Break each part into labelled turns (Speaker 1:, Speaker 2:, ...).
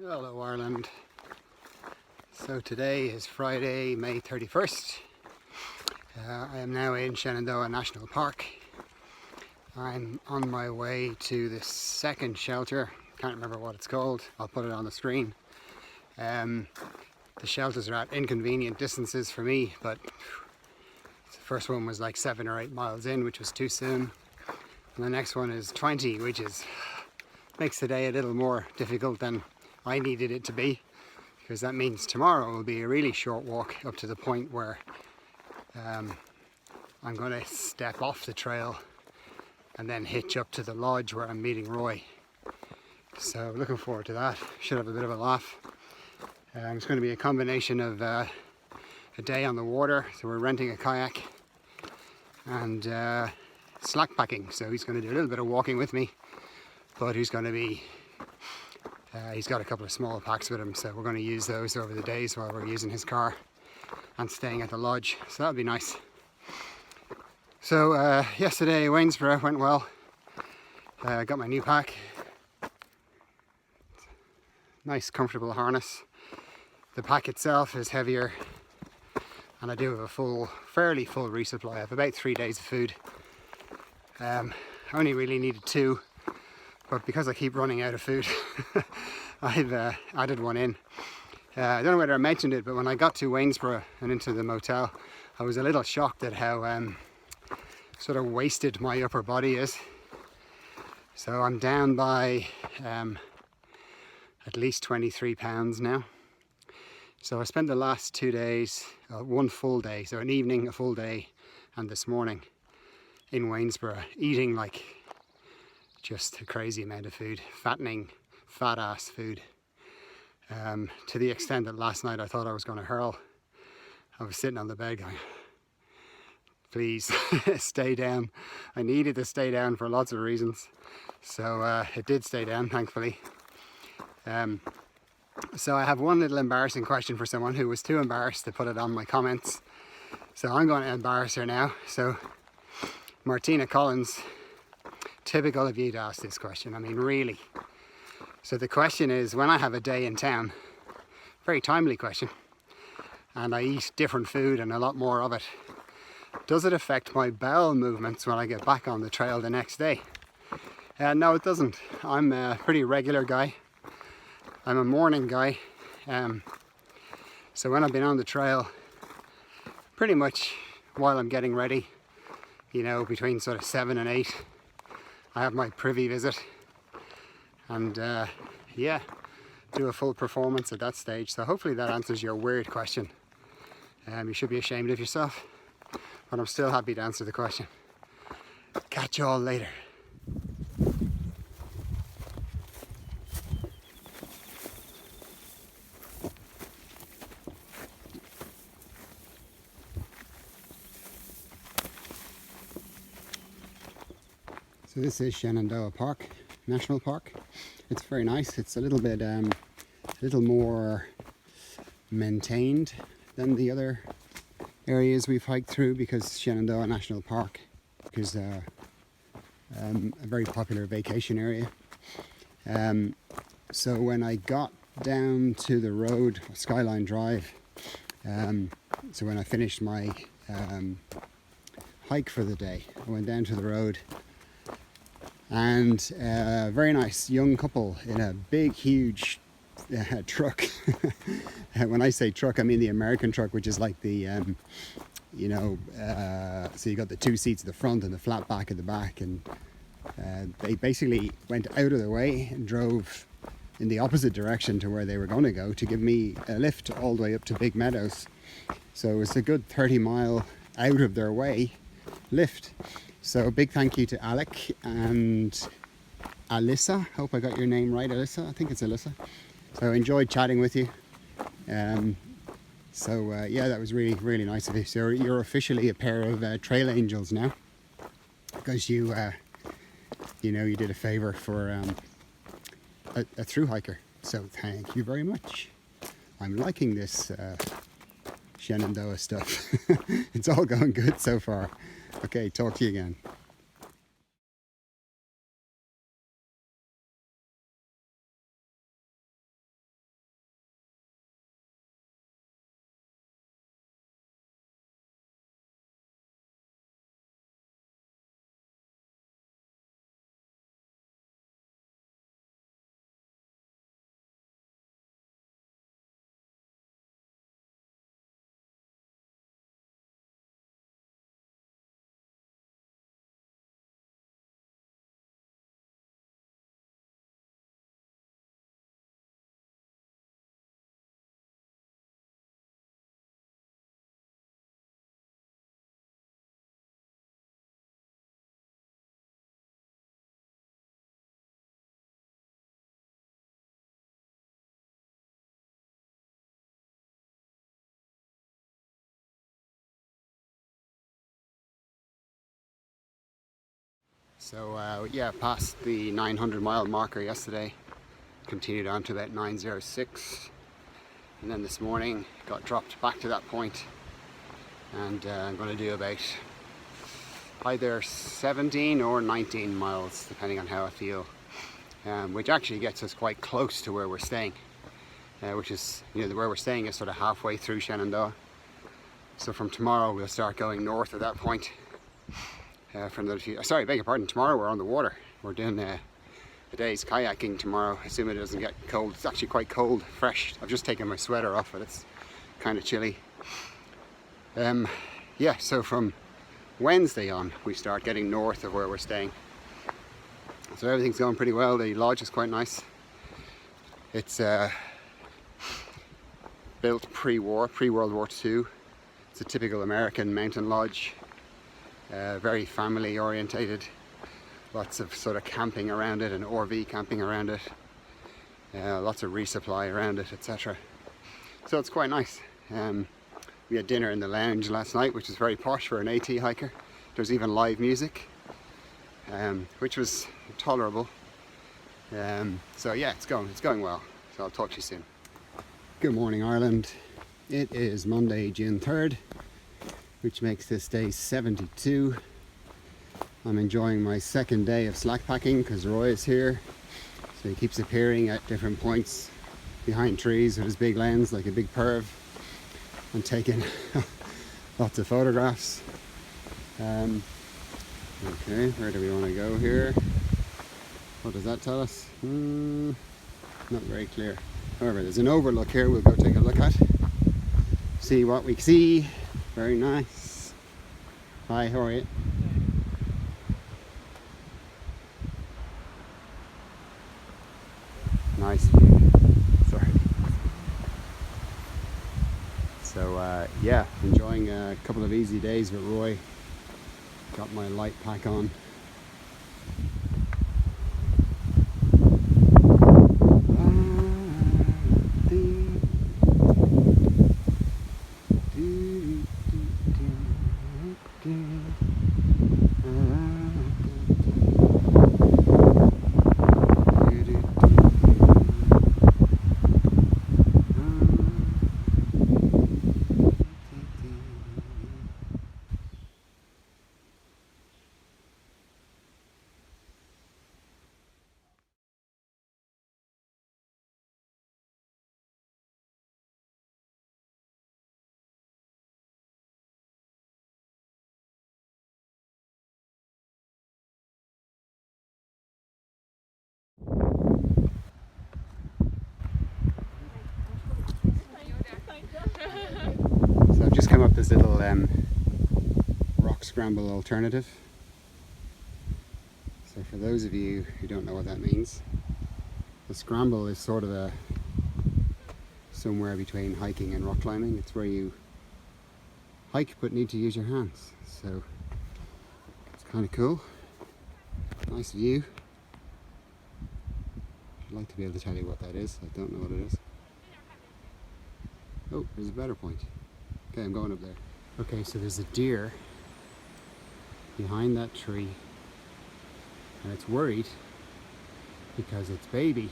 Speaker 1: Hello Ireland. So today is Friday, May 31st. I am now in Shenandoah National Park. I'm on my way to the second shelter. Can't remember what it's called. I'll put it on the screen. The shelters are at inconvenient distances for me, but the first one was like 7 or 8 miles in, which was too soon. And the next one is 20, which makes the day a little more difficult than I needed it to be, because that means tomorrow will be a really short walk up to the point where I'm going to step off the trail and then hitch up to the lodge where I'm meeting Roy. So looking forward to that. Should have a bit of a laugh. It's going to be a combination of a day on the water, so we're renting a kayak, and slack packing. So he's going to do a little bit of walking with me, but he's going to be he's got a couple of small packs with him, so we're going to use those over the days while we're using his car and staying at the lodge. So that'll be nice. So yesterday Waynesboro went well. Got my new pack. Nice comfortable harness. The pack itself is heavier, and I do have a fairly full resupply. I have about 3 days of food. I only really needed 2. But because I keep running out of food, I've added one in. I don't know whether I mentioned it, but when I got to Waynesboro and into the motel, I was a little shocked at how sort of wasted my upper body is. So I'm down by at least 23 pounds now. So I spent the last 2 days, one full day, so an evening, a full day, and this morning in Waynesboro, eating like just a crazy amount of food, fattening, fat ass food, to the extent that last night I thought I was going to hurl. I was sitting on the bed going, please stay down. I needed to stay down for lots of reasons, so it did stay down, thankfully. So I have one little embarrassing question for someone who was too embarrassed to put it on my comments, so I'm going to embarrass her now. So Martina Collins, typical of you to ask this question, I mean really. So the question is, when I have a day in town, very timely question, and I eat different food and a lot more of it, does it affect my bowel movements when I get back on the trail the next day? No, it doesn't. I'm a pretty regular guy. I'm a morning guy. So when I've been on the trail, pretty much while I'm getting ready, you know, between sort of 7 and 8, I have my privy visit, and yeah, do a full performance at that stage. So hopefully that answers your weird question. You should be ashamed of yourself, but I'm still happy to answer the question. Catch you all later. So this is Shenandoah Park, National Park. It's very nice. It's a little bit, a little more maintained than the other areas we've hiked through, because Shenandoah National Park is a very popular vacation area. So when I got down to the road, Skyline Drive, so when I finished my hike for the day, I went down to the road, and a very nice young couple in a big, huge truck. When I say truck, I mean the American truck, which is like the, you know, so you got the 2 seats at the front and the flat back at the back, and they basically went out of their way and drove in the opposite direction to where they were going to go to give me a lift all the way up to Big Meadows. So it was a good 30-mile out of their way lift. So a big thank you to Alec and Alyssa. Hope I got your name right, Alyssa. I think it's Alyssa. So I enjoyed chatting with you. Yeah, that was really, really nice of you. So you're officially a pair of trail angels now, because you know, you did a favor for a through hiker. So thank you very much. I'm liking this Shenandoah stuff. It's all going good so far. Okay, talk to you again. So yeah, past the 900-mile marker yesterday, continued on to about 906, and then this morning got dropped back to that point, and I'm going to do about either 17 or 19 miles depending on how I feel, which actually gets us quite close to where we're staying, which is, where we're staying is sort of halfway through Shenandoah. So from tomorrow we'll start going north of that point. Sorry, beg your pardon, tomorrow we're on the water. We're doing a day's kayaking tomorrow, assuming it doesn't get cold. It's actually quite cold, fresh. I've just taken my sweater off, but it's kind of chilly. Yeah, so from Wednesday on we start getting north of where we're staying. So everything's going pretty well. The lodge is quite nice. It's built pre-war, pre-World War II. It's a typical American mountain lodge. Very family orientated, lots of sort of camping around it and RV camping around it, lots of resupply around it, etc. So it's quite nice. We had dinner in the lounge last night, which is very posh for an AT hiker. There's even live music, which was tolerable. So yeah, it's going well. So I'll talk to you soon. Good morning, Ireland. It is Monday, June 3rd. Which makes this day 72. I'm enjoying my second day of slack packing because Roy is here. So he keeps appearing at different points behind trees with his big lens like a big perv and taking lots of photographs. Okay, where do we want to go here? What does that tell us? Not very clear. However, there's an overlook here we'll go take a look at. See what we see. Very nice. Hi, how are you? Nice view. Sorry. So yeah, enjoying a couple of easy days with Roy. Got my light pack on. So I've just come up this little rock scramble alternative. So for those of you who don't know what that means, the scramble is sort of somewhere between hiking and rock climbing. It's where you hike but need to use your hands. So it's kind of cool. Nice view. I'd like to be able to tell you what that is. I don't know what it is. Oh, there's a better point. Okay, I'm going up there. Okay, so there's a deer behind that tree, and it's worried because its baby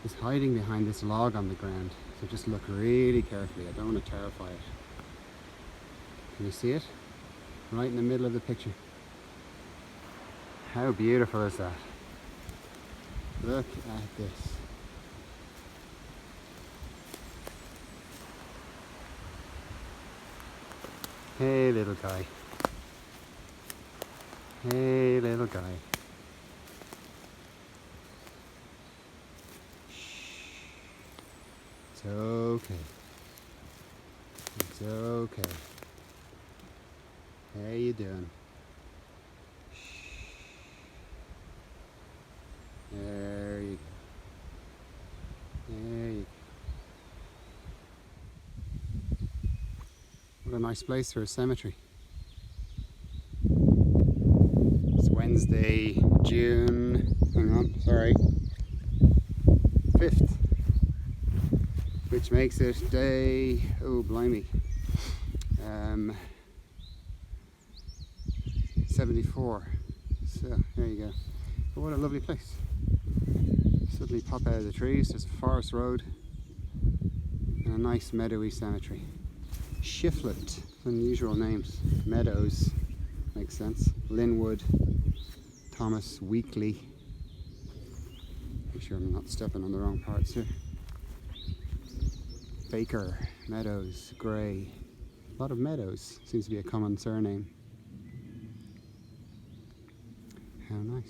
Speaker 1: is hiding behind this log on the ground. So just look really carefully. I don't want to terrify it. Can you see it? Right in the middle of the picture. How beautiful is that? Look at this. Hey little guy. Hey little guy. Shh. It's okay. It's okay. How you doing? Shh. There you go. There you go. What a nice place for a cemetery. It's Wednesday, June, 5th, which makes it day, oh blimey, 74. So there you go. But what a lovely place. Suddenly pop out of the trees, there's a forest road and a nice meadowy cemetery. Shiflet, unusual names. Meadows, makes sense. Linwood, Thomas Weekly. Make sure I'm not stepping on the wrong parts here. Baker, Meadows, Gray. A lot of Meadows, seems to be a common surname. How nice.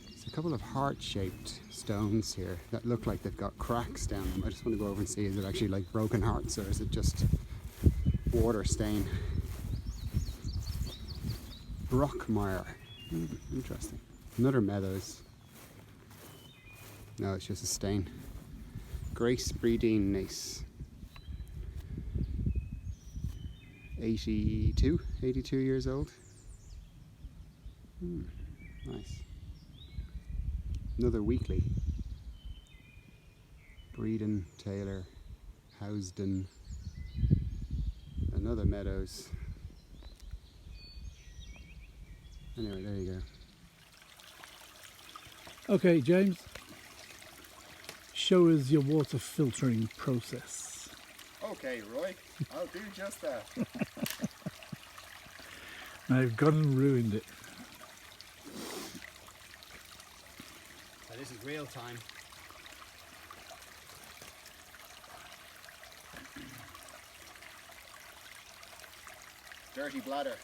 Speaker 1: There's a couple of heart-shaped stones here that look like they've got cracks down them. I just want to go over and see, is it actually like broken hearts or is it just water stain? Brockmire. Interesting. Another Meadows. No, it's just a stain. Grace Breedine Nace. 82 years old. Nice. Another Weekly. Breeden, Taylor, Housden. Another Meadows. Anyway, there you go.
Speaker 2: Okay, James. Show us your water filtering process.
Speaker 1: Okay, Roy, I'll do just that.
Speaker 2: I've gone and ruined it.
Speaker 1: So this is real time. Dirty bladder.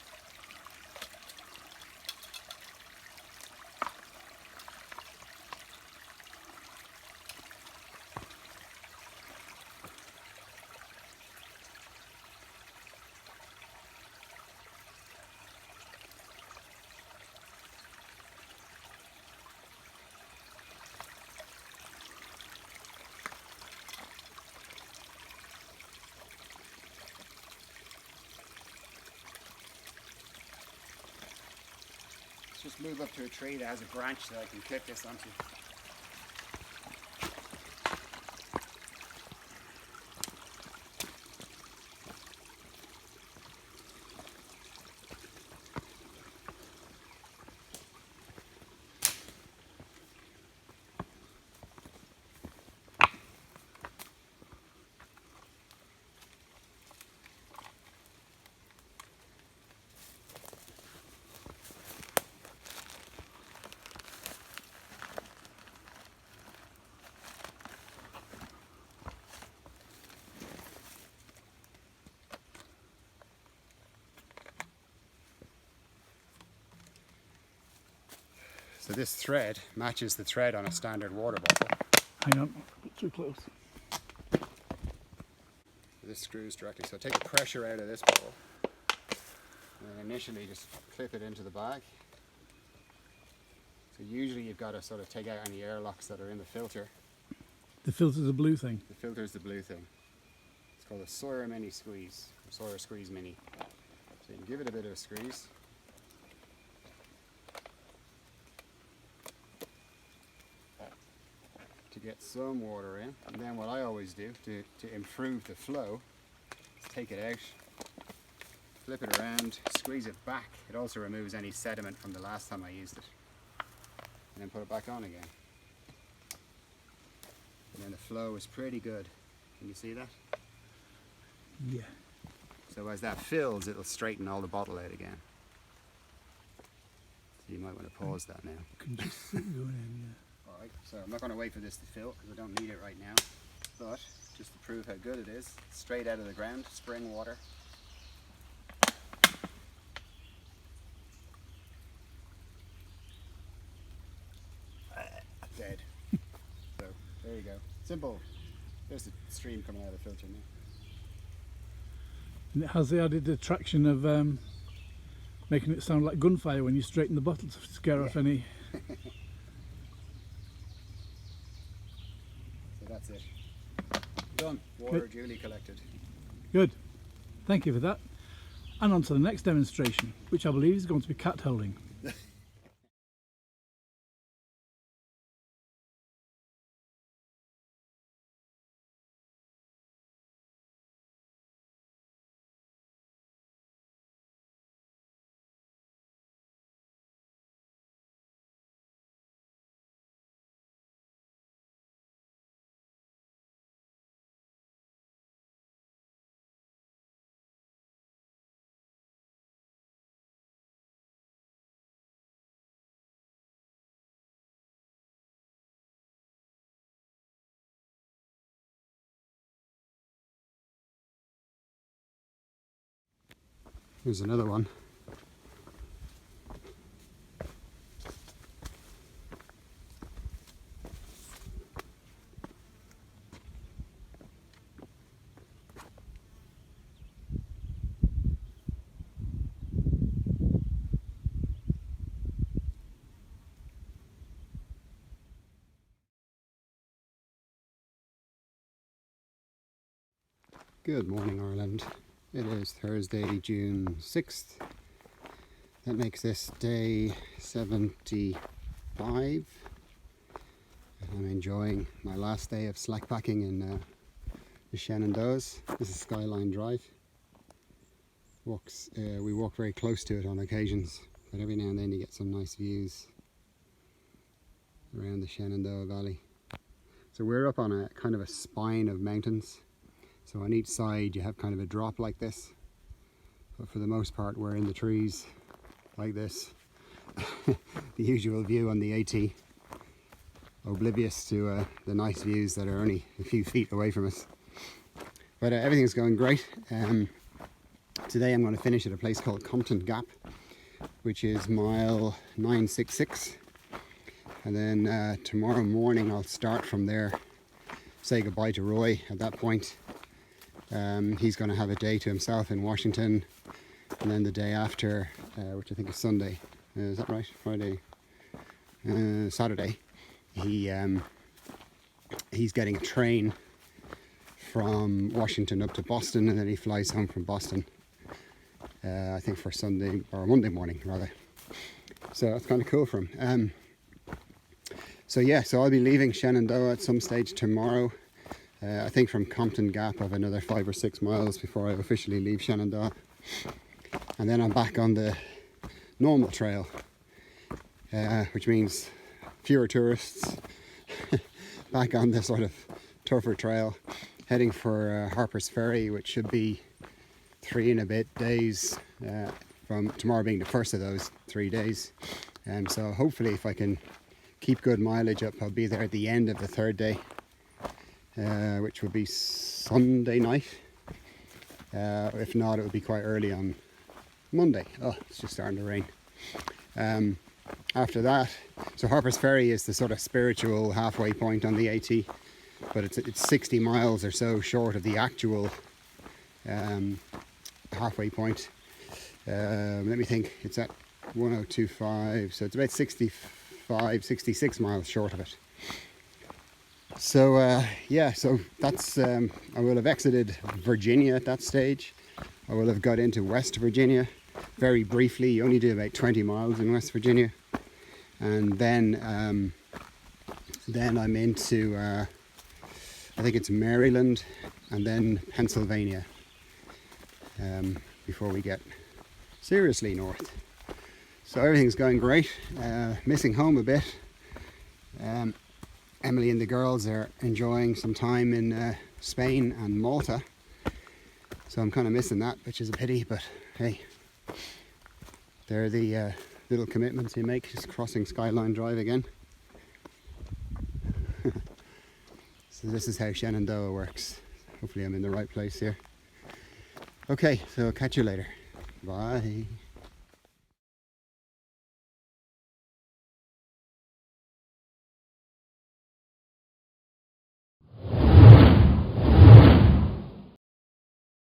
Speaker 1: Let's just move up to a tree that has a branch that I can clip this onto. So this thread matches the thread on a standard water bottle.
Speaker 2: Hang on, too close.
Speaker 1: This screws directly, so take the pressure out of this bottle and then initially just clip it into the bag. So usually you've got to sort of take out any airlocks that are in the filter.
Speaker 2: The filter's a blue thing.
Speaker 1: The filter is the blue thing. It's called a Sawyer Mini Squeeze, or Sawyer Squeeze Mini. So you can give it a bit of a squeeze. To get some water in, and then what I always do to improve the flow is take it out, flip it around, squeeze it back. It also removes any sediment from the last time I used it, and then put it back on again. And then the flow is pretty good. Can you see that?
Speaker 2: Yeah.
Speaker 1: So as that fills, it'll straighten all the bottle out again. So you might want to pause that now.
Speaker 2: Can just see it going in, yeah.
Speaker 1: Alright, so I'm not going to wait for this to fill because I don't need it right now, but just to prove how good it is, straight out of the ground, spring water. Dead. So there you go. Simple. There's the stream coming out of the filter now.
Speaker 2: And it has the added attraction of making it sound like gunfire when you straighten the bottle to scare off any...
Speaker 1: So that's it. Done. Water duly collected.
Speaker 2: Good. Thank you for that. And on to the next demonstration, which I believe is going to be cat holding.
Speaker 1: Here's another one. Good morning, Ireland. It is Thursday, June 6th. That makes this day 75. And I'm enjoying my last day of slackpacking in the Shenandoahs. This is Skyline Drive. We walk very close to it on occasions, but every now and then you get some nice views around the Shenandoah Valley. So we're up on a kind of a spine of mountains. So on each side you have kind of a drop like this, but for the most part we're in the trees like this. The usual view on the AT, oblivious to the nice views that are only a few feet away from us. But everything's going great. Today I'm going to finish at a place called Compton Gap, which is mile 966, and then tomorrow morning I'll start from there, say goodbye to Roy at that point. He's going to have a day to himself in Washington, and then the day after, which I think is Sunday, is that right? Friday, Saturday, he's getting a train from Washington up to Boston, and then he flies home from Boston, I think for Sunday or Monday morning rather. So that's kind of cool for him. So I'll be leaving Shenandoah at some stage tomorrow. I think from Compton Gap I've another 5 or 6 miles before I officially leave Shenandoah, and then I'm back on the normal trail, which means fewer tourists, back on the sort of tougher trail, heading for Harper's Ferry, which should be 3 and a bit days, from tomorrow being the first of those 3 days. So hopefully if I can keep good mileage up, I'll be there at the end of the 3rd day. Which would be Sunday night. If not, it would be quite early on Monday. Oh, it's just starting to rain. After that, so Harper's Ferry is the sort of spiritual halfway point on the AT, but it's 60 miles or so short of the actual halfway point. Let me think, it's at 1025, so it's about 66 miles short of it. So so that's I will have exited Virginia at that stage. I will have got into West Virginia very briefly. You only do about 20 miles in West Virginia, and then I'm into I think it's Maryland and then Pennsylvania, before we get seriously north. So everything's going great. Missing home a bit. Emily and the girls are enjoying some time in Spain and Malta, so I'm kind of missing that, which is a pity, but hey, they're the little commitments you make. Just crossing Skyline Drive again. So this is how Shenandoah works. Hopefully I'm in the right place here. Okay, so I'll catch you later. Bye.